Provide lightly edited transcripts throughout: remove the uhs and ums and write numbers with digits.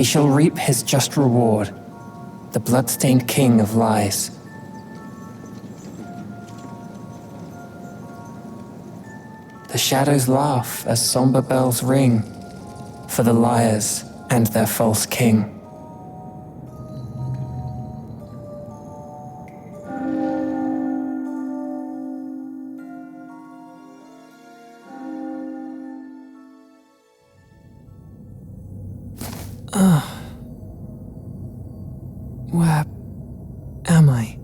he shall reap his just reward, the blood-stained king of lies. The shadows laugh as somber bells ring for the liars and their false king. Where am I?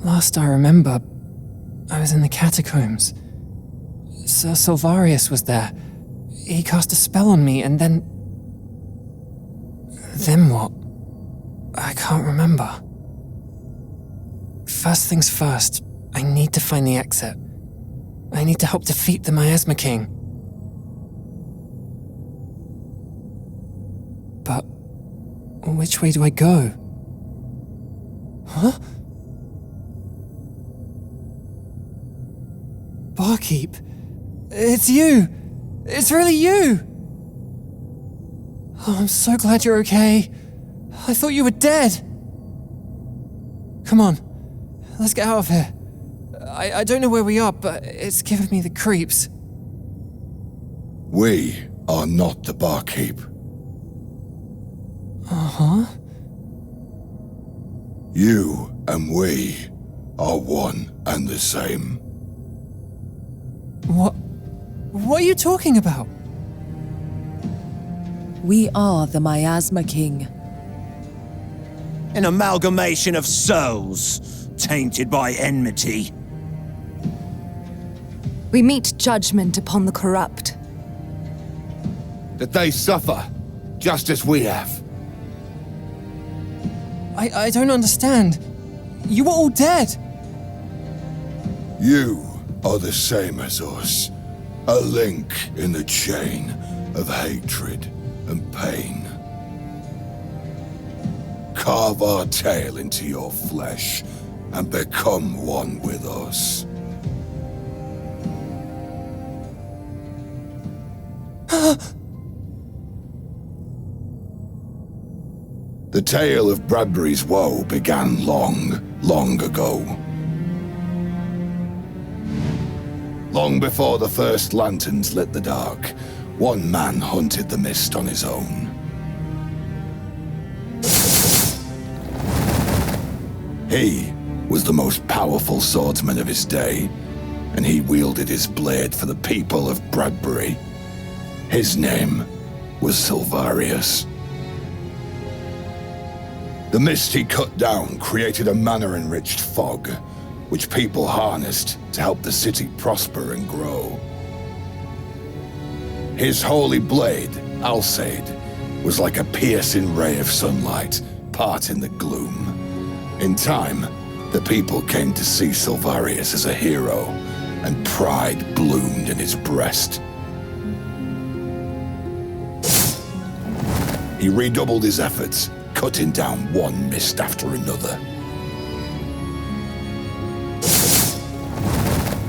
Last I remember, I was in the catacombs. Sir Silvarius was there. He cast a spell on me and then... Then what? I can't remember. First things first, I need to find the exit. I need to help defeat the Miasma King. But which way do I go? Huh? Barkeep, it's you! It's really you! Oh, I'm so glad you're okay. I thought you were dead. Come on, let's get out of here. I don't know where we are, but it's giving me the creeps. We are not the barkeep. Uh-huh. You and we are one and the same. What are you talking about? We are the Miasma King. An amalgamation of souls, tainted by enmity. We meet judgment upon the corrupt. That they suffer, just as we have. I don't understand. You were all dead. You are the same as us. A link in the chain of hatred and pain. Carve our tale into your flesh and become one with us. The tale of Bradbury's woe began long, long ago. Long before the first lanterns lit the dark, one man hunted the mist on his own. He was the most powerful swordsman of his day, and he wielded his blade for the people of Bradbury. His name was Silvarius. The mist he cut down created a mana-enriched fog, which people harnessed to help the city prosper and grow. His holy blade, Alsaid, was like a piercing ray of sunlight, parting the gloom. In time, the people came to see Silvarius as a hero, and pride bloomed in his breast. He redoubled his efforts, cutting down one mist after another.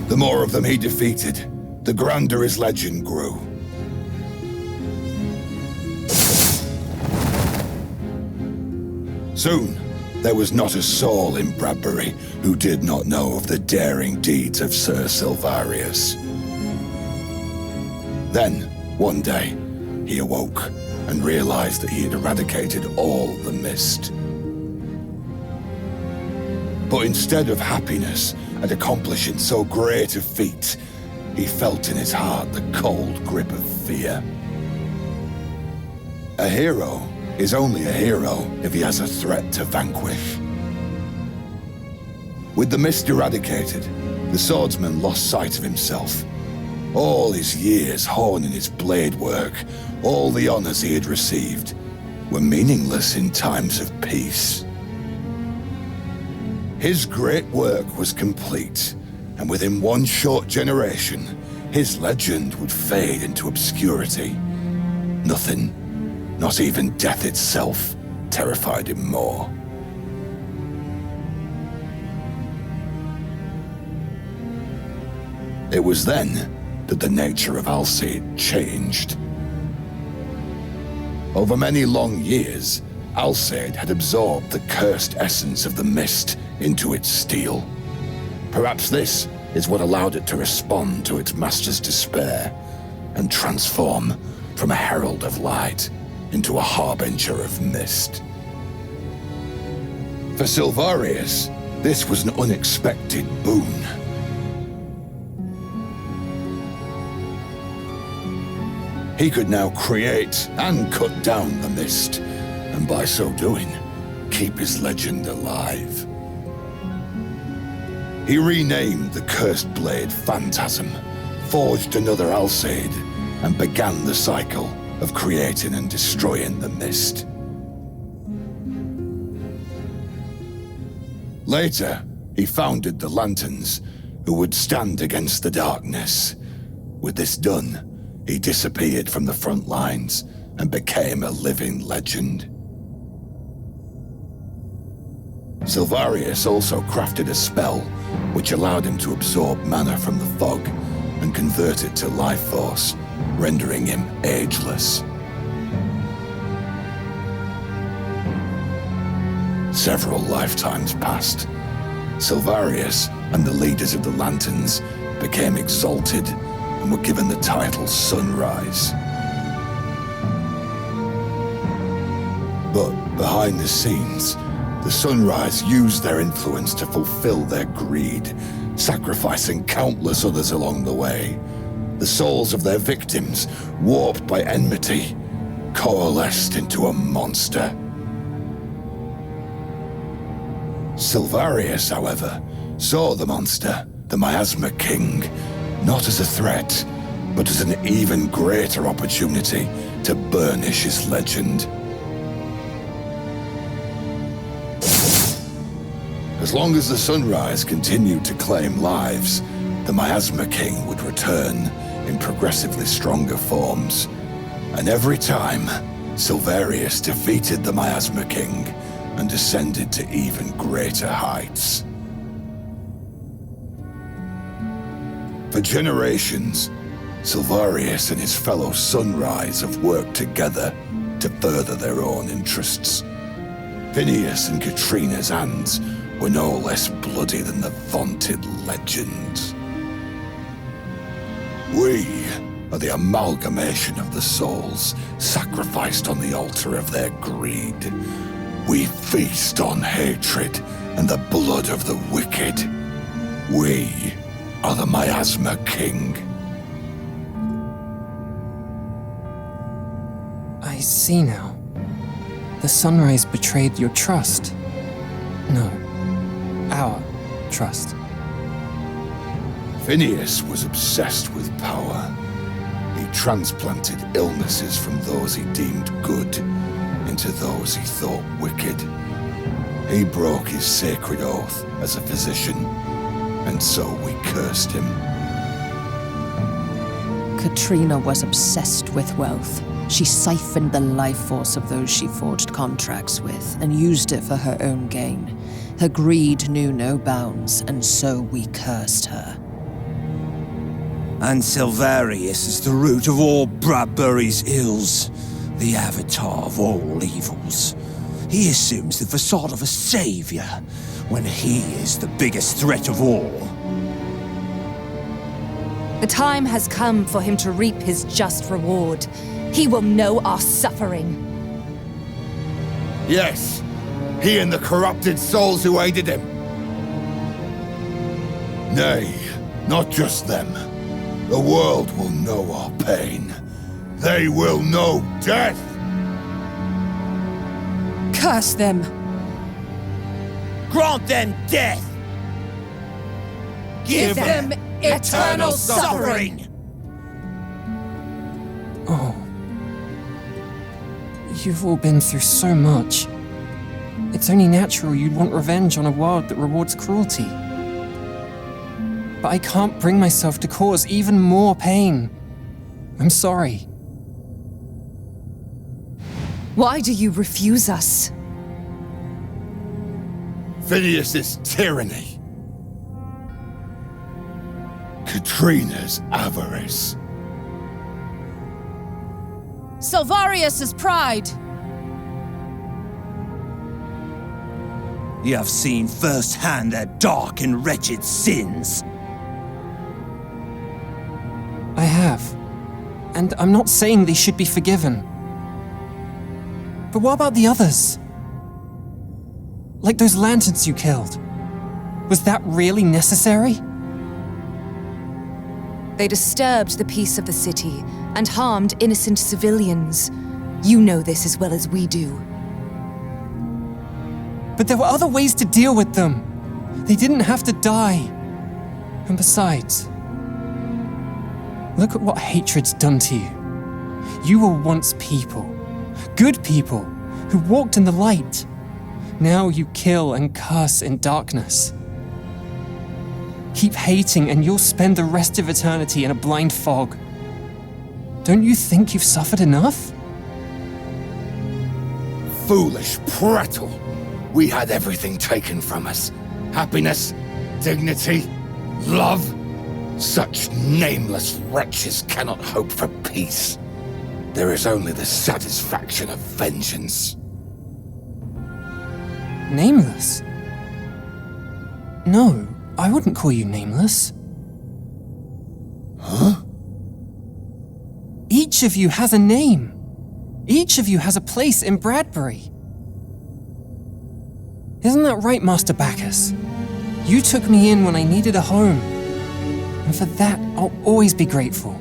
The more of them he defeated, the grander his legend grew. Soon, there was not a soul in Bradbury who did not know of the daring deeds of Sir Silvarius. Then, one day, he awoke and realized that he had eradicated all the mist. But instead of happiness at accomplishing so great a feat, he felt in his heart the cold grip of fear. A hero is only a hero if he has a threat to vanquish. With the mist eradicated, the swordsman lost sight of himself. All his years honing his blade work, all the honors he had received, were meaningless in times of peace. His great work was complete, and within one short generation, his legend would fade into obscurity. Nothing, not even death itself, terrified him more. It was then that the nature of Alsaid changed. Over many long years, Alsaid had absorbed the cursed essence of the mist into its steel. Perhaps this is what allowed it to respond to its master's despair and transform from a herald of light into a harbinger of mist. For Silvarius, this was an unexpected boon. He could now create and cut down the mist, and by so doing, keep his legend alive. He renamed the cursed blade Phantasm, forged another Alsaid, and began the cycle of creating and destroying the mist. Later, he founded the Lanterns, who would stand against the darkness. With this done, he disappeared from the front lines and became a living legend. Silvarius also crafted a spell which allowed him to absorb mana from the fog and convert it to life force, rendering him ageless. Several lifetimes passed. Silvarius and the leaders of the Lanterns became exalted and were given the title Sunrise. But behind the scenes, the Sunrise used their influence to fulfill their greed, sacrificing countless others along the way. The souls of their victims, warped by enmity, coalesced into a monster. Silvarius, however, saw the monster, the Miasma King, not as a threat, but as an even greater opportunity to burnish his legend. As long as the Sunrise continued to claim lives, the Miasma King would return in progressively stronger forms. And every time, Silvarius defeated the Miasma King and ascended to even greater heights. For generations, Silvarius and his fellow Sunrise have worked together to further their own interests. Phineas and Katrina's hands were no less bloody than the vaunted legends. We are the amalgamation of the souls sacrificed on the altar of their greed. We feast on hatred and the blood of the wicked. We are the Miasma King. I see now. The Sunrise betrayed your trust. No, our trust. Phineas was obsessed with power. He transplanted illnesses from those he deemed good into those he thought wicked. He broke his sacred oath as a physician, and so we cursed him. Katrina was obsessed with wealth. She siphoned the life force of those she forged contracts with and used it for her own gain. Her greed knew no bounds, and so we cursed her. And Silvarius is the root of all Bradbury's ills, the avatar of all evils. He assumes the facade of a savior, when he is the biggest threat of all. The time has come for him to reap his just reward. He will know our suffering. Yes, he and the corrupted souls who aided him. Nay, not just them. The world will know our pain. They will know death! Curse them! Grant them death! Give them eternal suffering! Oh. You've all been through so much. It's only natural you'd want revenge on a world that rewards cruelty. But I can't bring myself to cause even more pain. I'm sorry. Why do you refuse us? Phineas's tyranny. Katrina's avarice. Silvarius's pride! You have seen firsthand their dark and wretched sins. I have. And I'm not saying they should be forgiven. But what about the others? Like those lanterns you killed. Was that really necessary? They disturbed the peace of the city and harmed innocent civilians. You know this as well as we do. But there were other ways to deal with them. They didn't have to die. And besides, look at what hatred's done to you. You were once people, good people, who walked in the light. Now you kill and curse in darkness. Keep hating and you'll spend the rest of eternity in a blind fog. Don't you think you've suffered enough? Foolish prattle! We had everything taken from us. Happiness, dignity, love. Such nameless wretches cannot hope for peace. There is only the satisfaction of vengeance. Nameless? No, I wouldn't call you nameless. Huh? Each of you has a name. Each of you has a place in Bradbury. Isn't that right, Master Bacchus? You took me in when I needed a home. And for that, I'll always be grateful.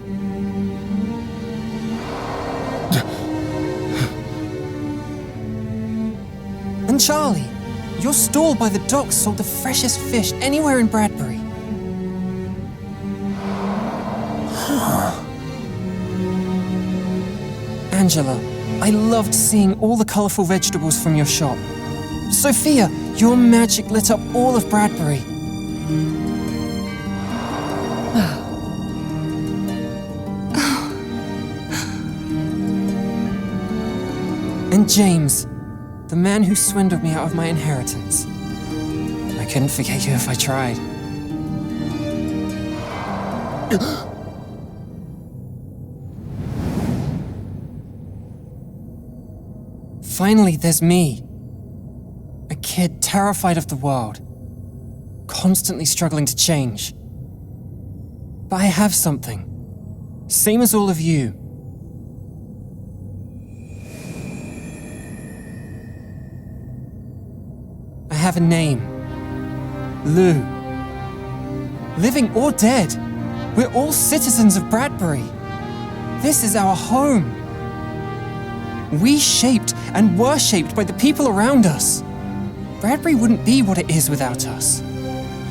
And Charlie, your stall by the docks sold the freshest fish anywhere in Bradbury. Angela, I loved seeing all the colorful vegetables from your shop. Sophia, your magic lit up all of Bradbury. And James, the man who swindled me out of my inheritance. I couldn't forget you if I tried. Finally, there's me. A kid terrified of the world, constantly struggling to change. But I have something, same as all of you. I have a name. Lou. Living or dead, we're all citizens of Bradbury. This is our home. We shaped and were shaped by the people around us. Bradbury wouldn't be what it is without us.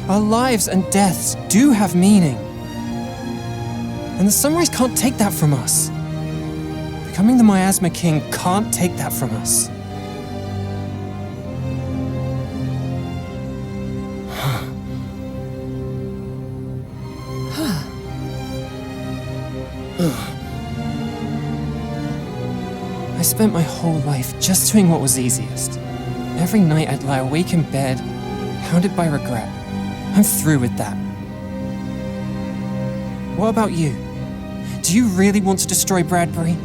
Our lives and deaths do have meaning. And the Sunrise can't take that from us. Becoming the Miasma King can't take that from us. I spent my whole life just doing what was easiest. Every night I'd lie awake in bed, hounded by regret. I'm through with that. What about you? Do you really want to destroy Bradbury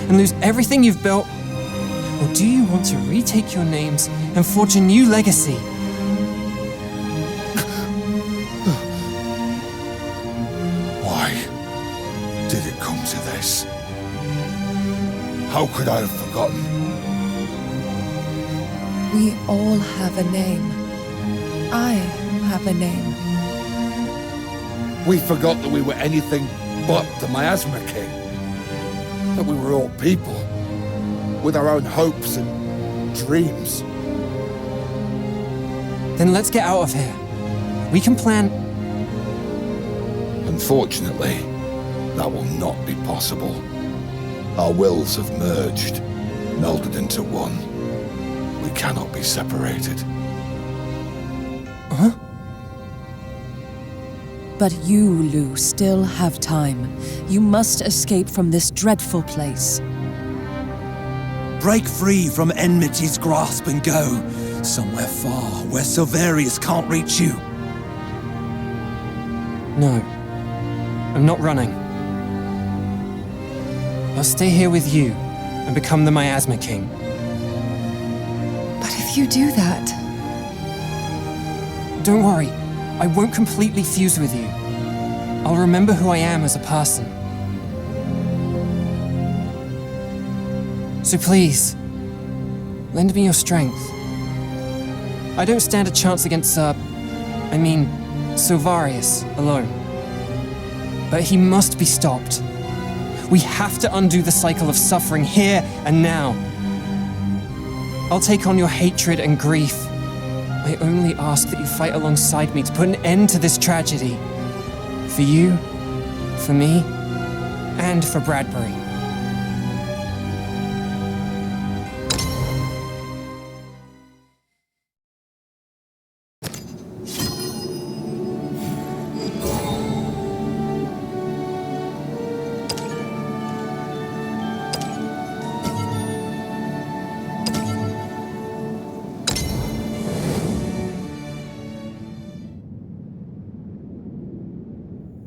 and lose everything you've built? Or do you want to retake your names and forge a new legacy? Why did it come to this? How could I have forgotten? We all have a name. I have a name. We forgot that we were anything but the Miasma King. That we were all people, with our own hopes and dreams. Then let's get out of here. We can plan. Unfortunately, that will not be possible. Our wills have merged, melded into one. We cannot be separated. Huh? But you, Lou, still have time. You must escape from this dreadful place. Break free from enmity's grasp and go somewhere far where Silvarius can't reach you. No. I'm not running. I'll stay here with you, and become the Miasma King. But if you do that... Don't worry, I won't completely fuse with you. I'll remember who I am as a person. So please, lend me your strength. I don't stand a chance against, Silvarius alone. But he must be stopped. We have to undo the cycle of suffering here and now. I'll take on your hatred and grief. I only ask that you fight alongside me to put an end to this tragedy. For you, for me, and for Bradbury.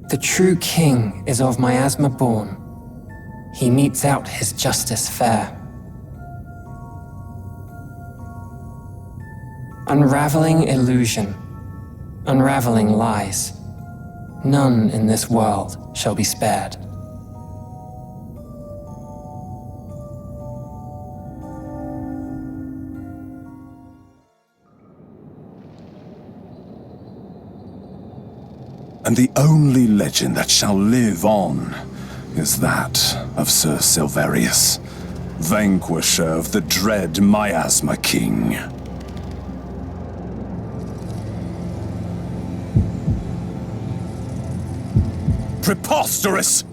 The true king is of Miasma born. He metes out his justice fair. Unraveling illusion, unraveling lies. None in this world shall be spared. And the only legend that shall live on is that of Sir Silvarius, vanquisher of the dread Miasma King. Preposterous!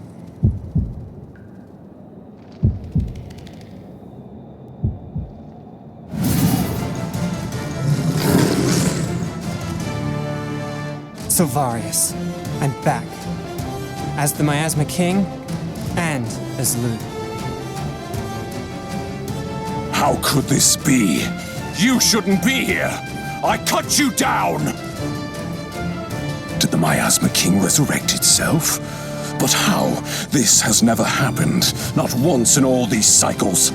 Silvarius, I'm back. As the Miasma King, and as Lu. How could this be? You shouldn't be here! I cut you down! Did the Miasma King resurrect itself? But how? This has never happened. Not once in all these cycles.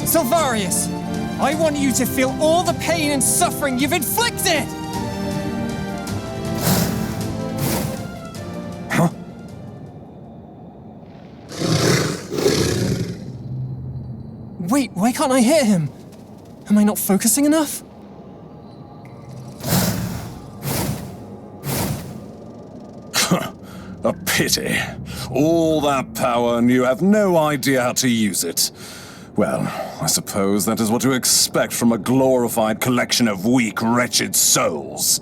Silvarius! I want you to feel all the pain and suffering you've inflicted! Huh? Wait, why can't I hear him? Am I not focusing enough? A pity. All that power and you have no idea how to use it. Well, I suppose that is what you expect from a glorified collection of weak, wretched souls.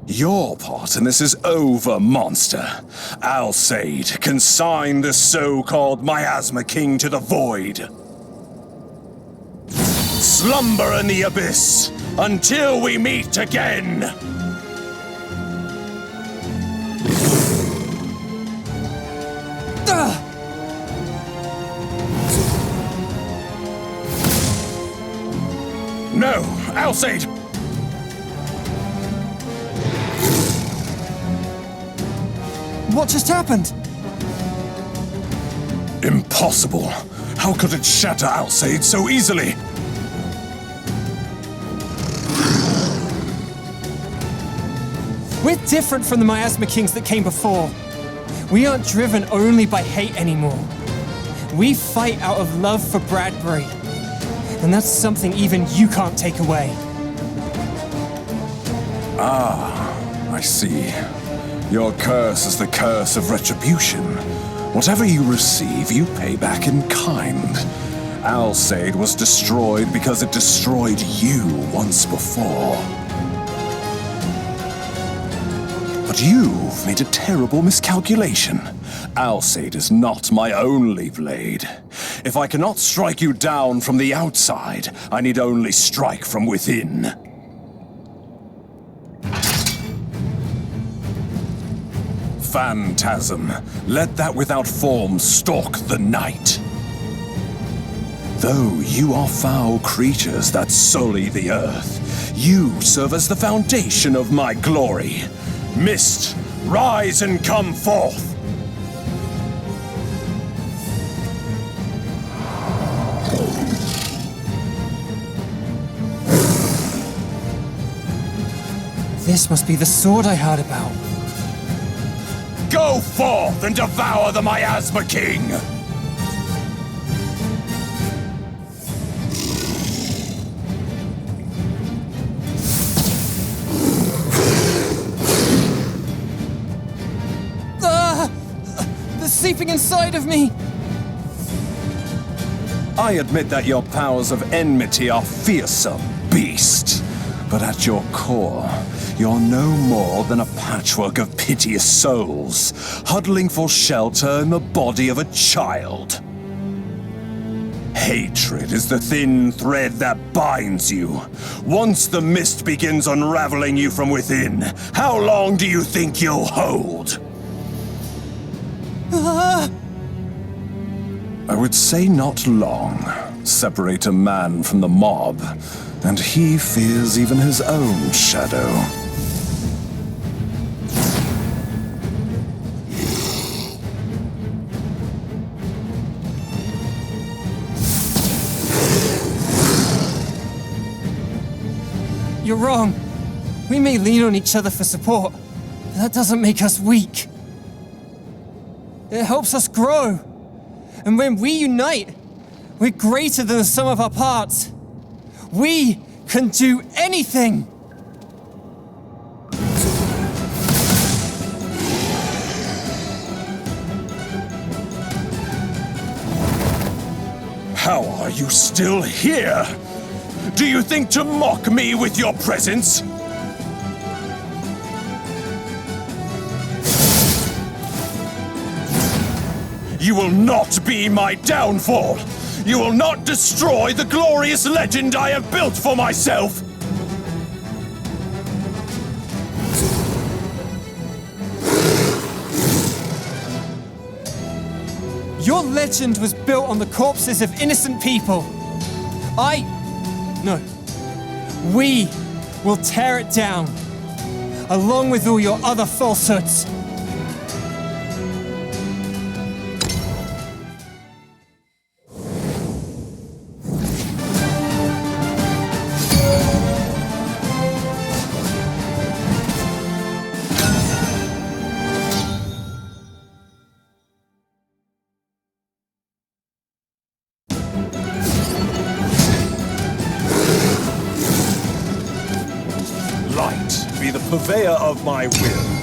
Your part in this is over, monster. Alsaid, consign the so-called Miasma King to the void. Slumber in the abyss, until we meet again! No! Alsaid! What just happened? Impossible! How could it shatter Alsaid so easily? We're different from the Miasma Kings that came before. We aren't driven only by hate anymore. We fight out of love for Bradbury. And that's something even you can't take away. Ah, I see. Your curse is the curse of retribution. Whatever you receive, you pay back in kind. Alsaid was destroyed because it destroyed you once before. But you've made a terrible miscalculation. Alsaid is not my only blade. If I cannot strike you down from the outside, I need only strike from within. Phantasm, let that without form stalk the night. Though you are foul creatures that sully the earth, you serve as the foundation of my glory. Mist, rise and come forth! This must be the sword I heard about. Go forth and devour the Miasma King! They're seeping inside of me! I admit that your powers of enmity are fearsome, beast. But at your core, you're no more than a patchwork of piteous souls, huddling for shelter in the body of a child. Hatred is the thin thread that binds you. Once the mist begins unraveling you from within, how long do you think you'll hold? I would say not long. Separate a man from the mob, and he fears even his own shadow. You're wrong. We may lean on each other for support, but that doesn't make us weak. It helps us grow. And when we unite, we're greater than the sum of our parts. We can do anything! How are you still here? Do you think to mock me with your presence? You will not be my downfall! You will not destroy the glorious legend I have built for myself! Your legend was built on the corpses of innocent people. We will tear it down, along with all your other falsehoods. Light be the purveyor of my will.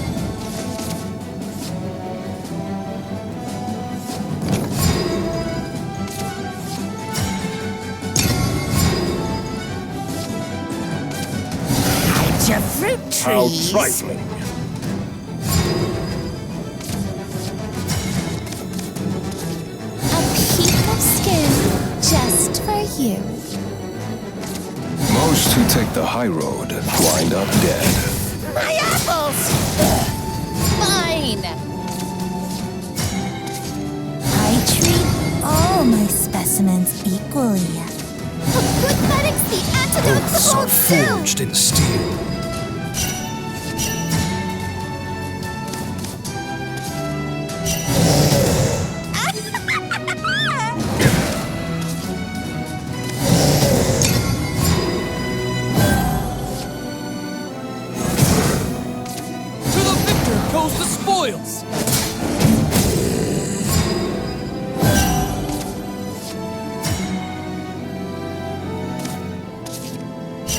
Your fruit trees. How trifling. A peak of skin just for you. Most who take the high road wind up dead. My apples! Fine! I treat all my specimens equally. Pathetic's the antidote to Oaths are hold still! forged in steel. Goes the spoils!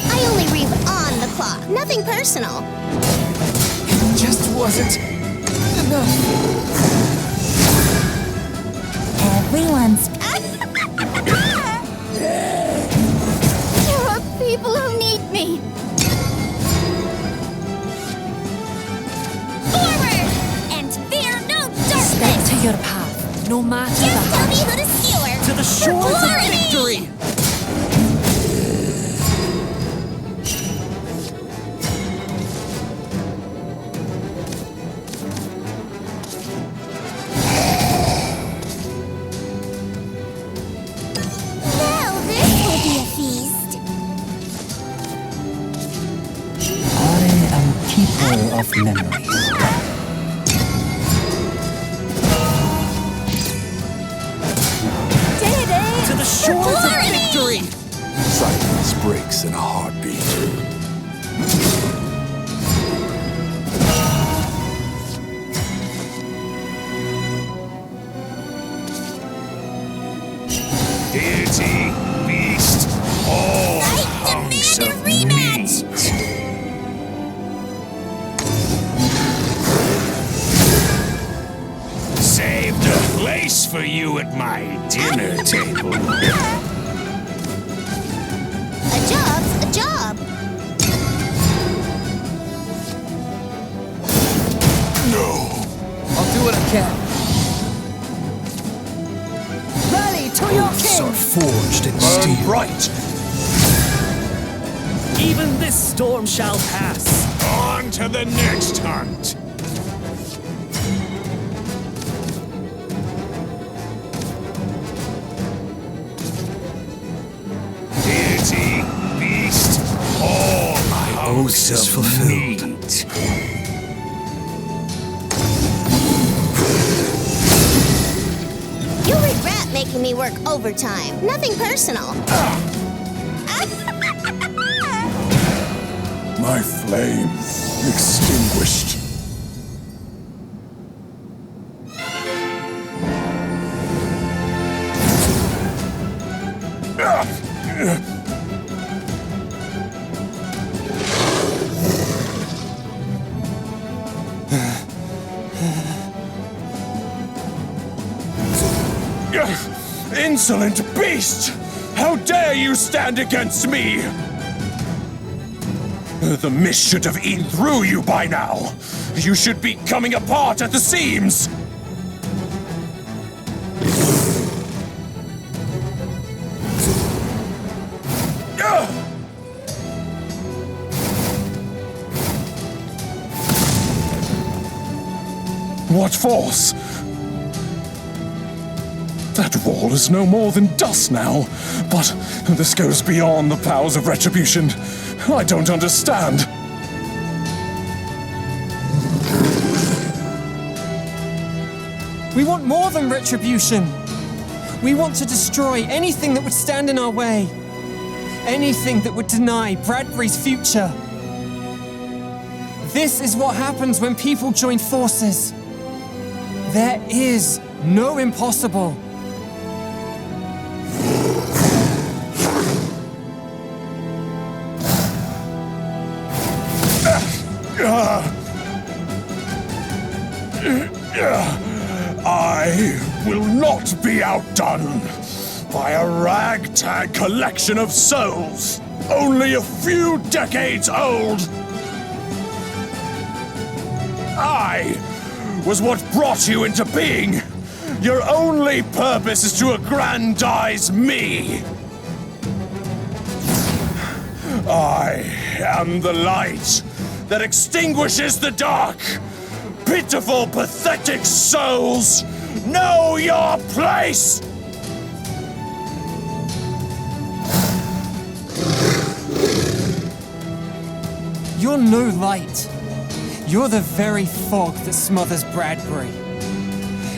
I only read on the clock, nothing personal. It just wasn't enough. Everyone's... There are people who need me. Forward! And fear no darkness! To your path, no matter Just the tell me hardship. who to skewer! To the shores of glory! victory! Now this will be a feast. I am keeper of memories. To the shores of victory! Silence breaks in a heartbeat. Deity, beast, all I hunks demand a of rematch! meat. Saved a place for you at my dinner table. A job's a job. I'll do what I can. Rally to your Oaths are king! forged in steel. Right, Even this storm shall pass. on to the next hunt. Deity, beast, all hunks oath is of fulfilled. meat. You'll regret making me work overtime. Nothing personal. My flame extinguished. Insolent beast! How dare you stand against me? The mist should have eaten through you by now. You should be coming apart at the seams. What force? That wall is no more than dust now, but this goes beyond the powers of retribution. I don't understand. We want more than retribution. We want to destroy anything that would stand in our way. Anything that would deny Bradbury's future. This is what happens when people join forces. There is no impossible. I will not be outdone by a ragtag collection of souls, only a few decades old. I was what brought you into being. Your only purpose is to aggrandize me. I am the light that extinguishes the dark. Pitiful, pathetic souls, know your place! You're no light. You're the very fog that smothers Bradbury.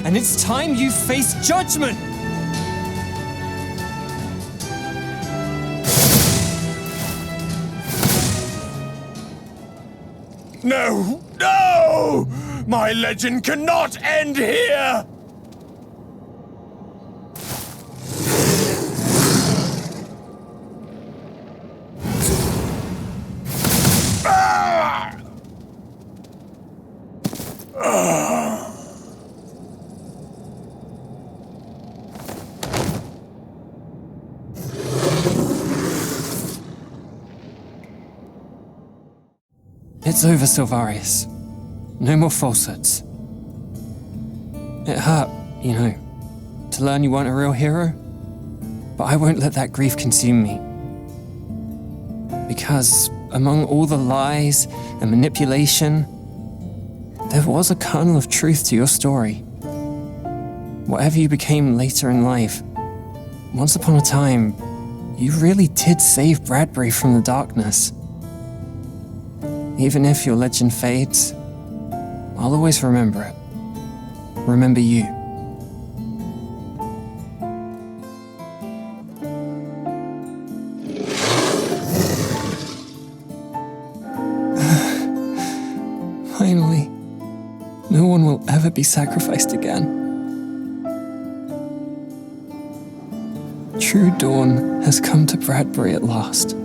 And it's time you face judgment! No! No! My legend cannot end here! Ah! It's over, Silvarius. No more falsehoods. It hurt, you know, to learn you weren't a real hero. But I won't let that grief consume me. Because among all the lies and manipulation, there was a kernel of truth to your story. Whatever you became later in life, once upon a time, you really did save Bradbury from the darkness. Even if your legend fades, I'll always remember it. Remember you. Finally, no one will ever be sacrificed again. True dawn has come to Bradbury at last.